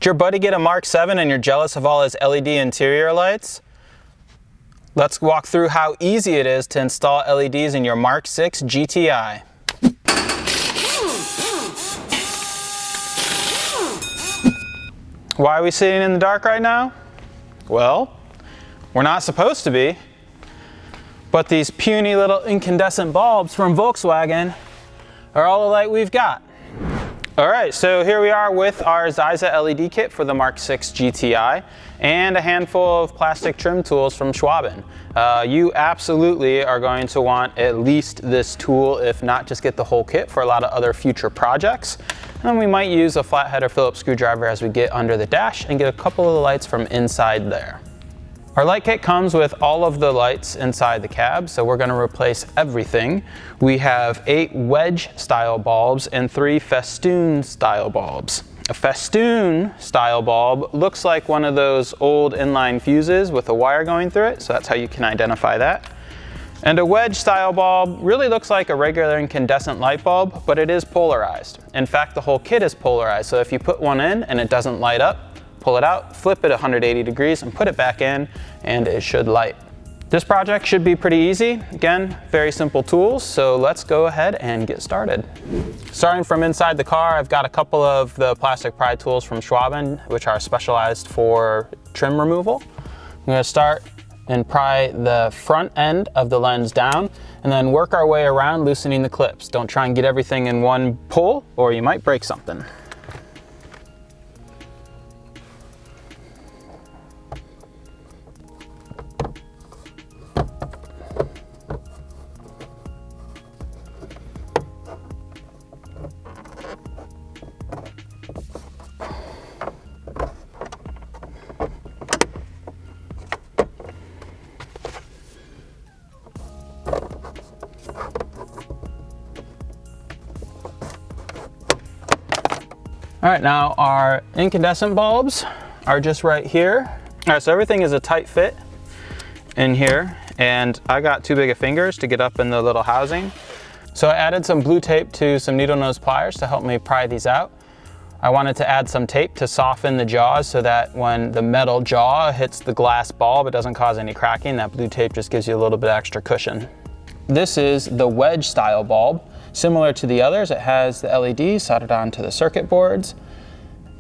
Did your buddy get a Mark 7 and you're jealous of all his LED interior lights? Let's walk through how easy it is to install LEDs in your Mark 6 GTI. Why are we sitting in the dark right now? Well, we're not supposed to be, but these puny little incandescent bulbs from Volkswagen are all the light we've got. All right, so here we are with our Zyza LED kit for the Mark 6 GTI and a handful of plastic trim tools from Schwaben. You absolutely are going to want at least this tool, if not just get the whole kit for a lot of other future projects. And we might use a flathead or Phillips screwdriver as we get under the dash and get a couple of the lights from inside there. Our light kit comes with all of the lights inside the cab, so we're going to replace everything. We have 8 wedge style bulbs and 3 festoon style bulbs. A festoon style bulb looks like one of those old inline fuses with a wire going through it, so that's how you can identify that. And a wedge style bulb really looks like a regular incandescent light bulb, but it is polarized. In fact, the whole kit is polarized, so if you put one in and it doesn't light up, pull it out, flip it 180 degrees and put it back in, and it should light. This project should be pretty easy. Again, very simple tools, so let's go ahead and get started. Starting from inside the car, I've got a couple of the plastic pry tools from Schwaben, which are specialized for trim removal. I'm gonna start and pry the front end of the lens down, and then work our way around loosening the clips. Don't try and get everything in one pull, or you might break something. All right, now our incandescent bulbs are just right here. All right, so everything is a tight fit in here, and I got too big of fingers to get up in the little housing. So I added some blue tape to some needle nose pliers to help me pry these out. I wanted to add some tape to soften the jaws so that when the metal jaw hits the glass bulb, it doesn't cause any cracking. That blue tape just gives you a little bit extra cushion. This is the wedge style bulb. Similar to the others, it has the LED soldered onto the circuit boards.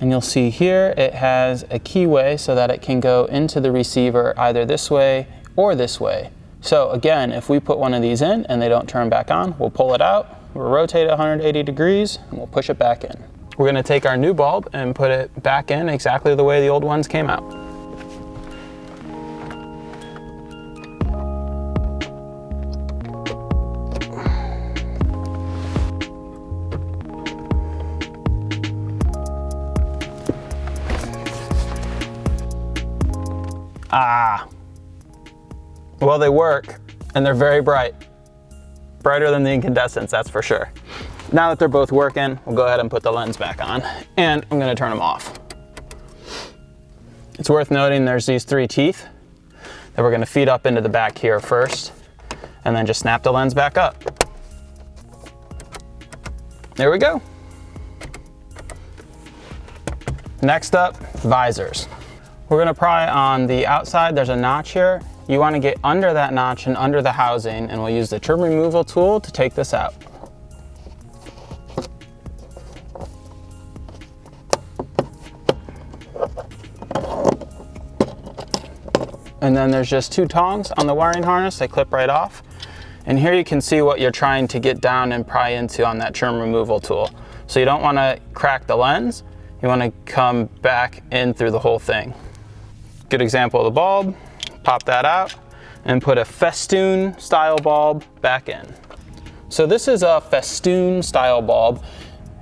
And you'll see here it has a keyway so that it can go into the receiver either this way or this way. So again, if we put one of these in and they don't turn back on, we'll pull it out, we'll rotate it 180 degrees, and we'll push it back in. We're gonna take our new bulb and put it back in exactly the way the old ones came out. Well, they work, and they're very bright. Brighter than the incandescents, that's for sure. Now that they're both working, we'll go ahead and put the lens back on, and I'm gonna turn them off. It's worth noting there's these 3 teeth that we're gonna feed up into the back here first, and then just snap the lens back up. There we go. Next up, visors. We're gonna pry on the outside. There's a notch here. You wanna get under that notch and under the housing, and we'll use the trim removal tool to take this out. And then there's just 2 tongs on the wiring harness. They clip right off. And here you can see what you're trying to get down and pry into on that trim removal tool. So you don't wanna crack the lens. You wanna come back in through the whole thing. Good example of the bulb. Pop that out and put a festoon style bulb back in. So this is a festoon style bulb.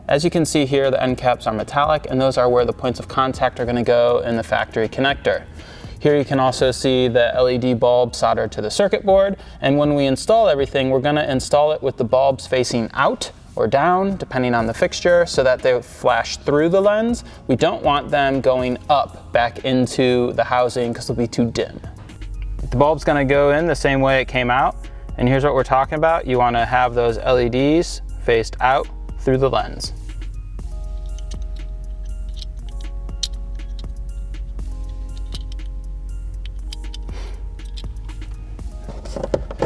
As you can see here, the end caps are metallic, and those are where the points of contact are gonna go in the factory connector. Here you can also see the LED bulb soldered to the circuit board, and when we install everything, we're gonna install it with the bulbs facing out or down, depending on the fixture, so that they flash through the lens. We don't want them going up back into the housing because they'll be too dim. The bulb's gonna go in the same way it came out, and here's what we're talking about. You wanna have those LEDs faced out through the lens.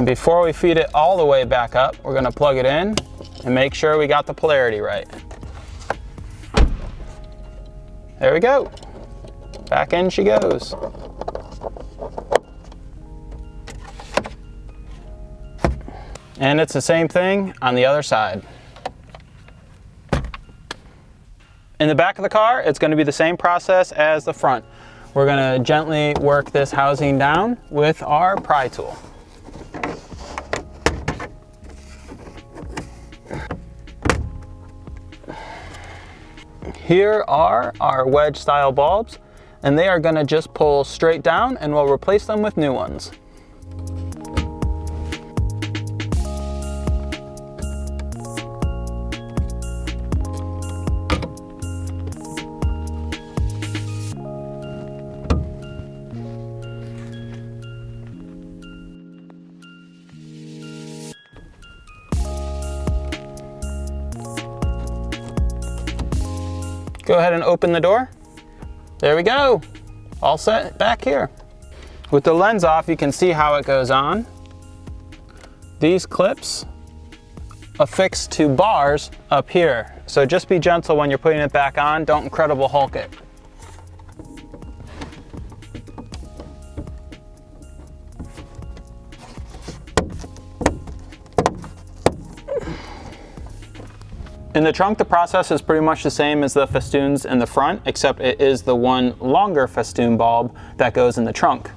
And before we feed it all the way back up, we're gonna plug it in and make sure we got the polarity right. There we go. Back in she goes. And it's the same thing on the other side. In the back of the car, it's going to be the same process as the front. We're going to gently work this housing down with our pry tool. Here are our wedge style bulbs, and they are going to just pull straight down, and we'll replace them with new ones. Go ahead and open the door. There we go. All set back here. With the lens off, you can see how it goes on. These clips affix to bars up here. So just be gentle when you're putting it back on. Don't Incredible Hulk it. In the trunk, the process is pretty much the same as the festoons in the front, except it is the one longer festoon bulb that goes in the trunk.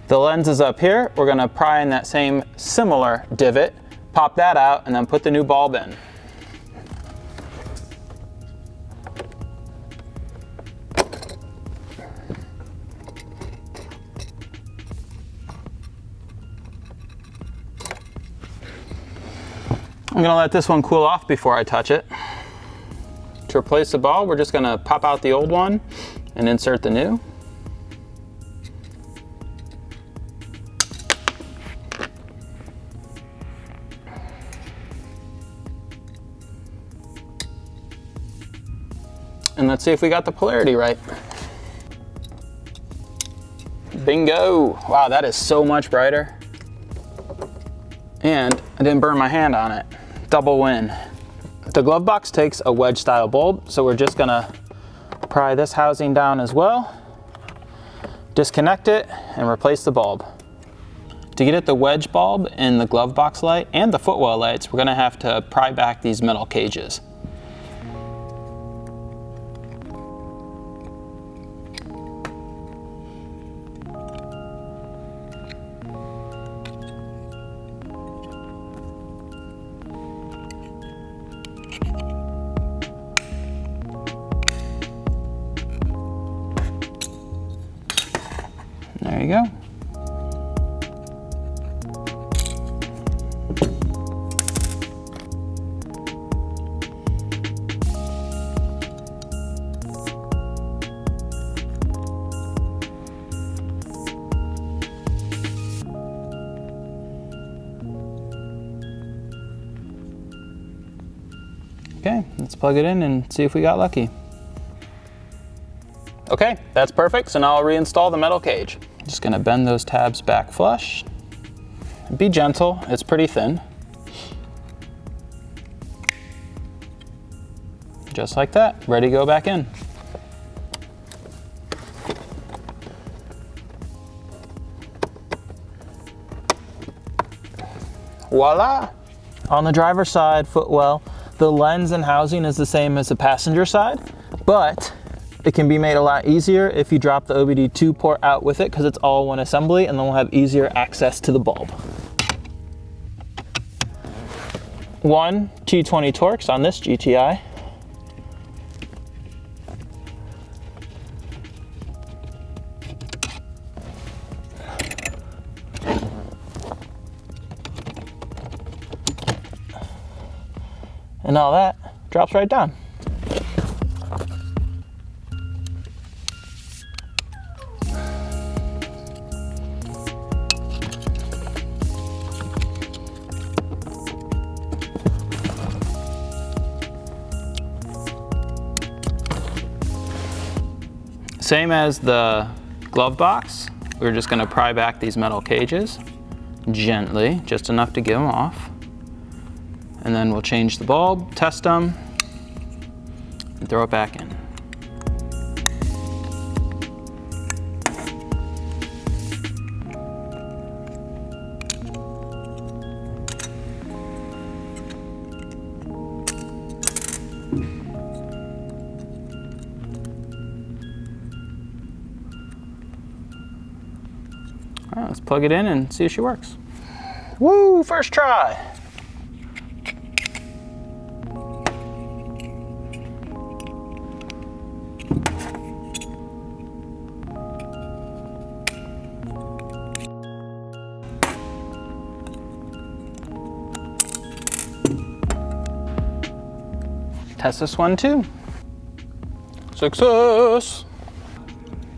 The lens is up here. We're gonna pry in that same similar divot, pop that out, and then put the new bulb in. I'm gonna let this one cool off before I touch it. To replace the bulb, we're just gonna pop out the old one and insert the new. And let's see if we got the polarity right. Bingo! Wow, that is so much brighter. And I didn't burn my hand on it. Double win. The glove box takes a wedge style bulb, so we're just gonna pry this housing down as well, disconnect it, and replace the bulb. To get at the wedge bulb in the glove box light and the footwell lights, we're gonna have to pry back these metal cages. There you go. Okay, let's plug it in and see if we got lucky. Okay, that's perfect, so now I'll reinstall the metal cage. Just gonna bend those tabs back flush. Be gentle, it's pretty thin. Just like that, ready to go back in. Voila! On the driver's side footwell, the lens and housing is the same as the passenger side, but it can be made a lot easier if you drop the OBD2 port out with it, because it's all one assembly, and then we'll have easier access to the bulb. 1 T20 Torx on this GTI. And all that drops right down. Same as the glove box, we're just gonna pry back these metal cages, gently, just enough to get them off. And then we'll change the bulb, test them, and throw it back in. All right, let's plug it in and see if she works. Woo, first try. Test this one too. Success.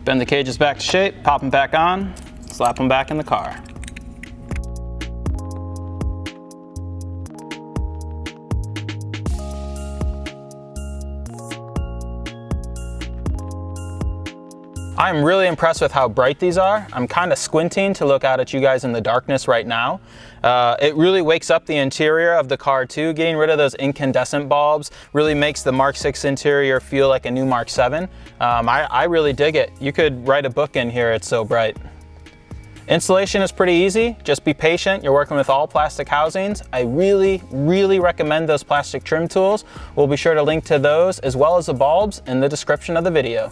Bend the cages back to shape, pop them back on, slap them back in the car. I'm really impressed with how bright these are. I'm kind of squinting to look out at you guys in the darkness right now. It really wakes up the interior of the car too. Getting rid of those incandescent bulbs really makes the Mark 6 interior feel like a new Mark 7. I really dig it. You could write a book in here, it's so bright. Installation is pretty easy. Just be patient. You're working with all plastic housings. I really, really recommend those plastic trim tools. We'll be sure to link to those as well as the bulbs in the description of the video.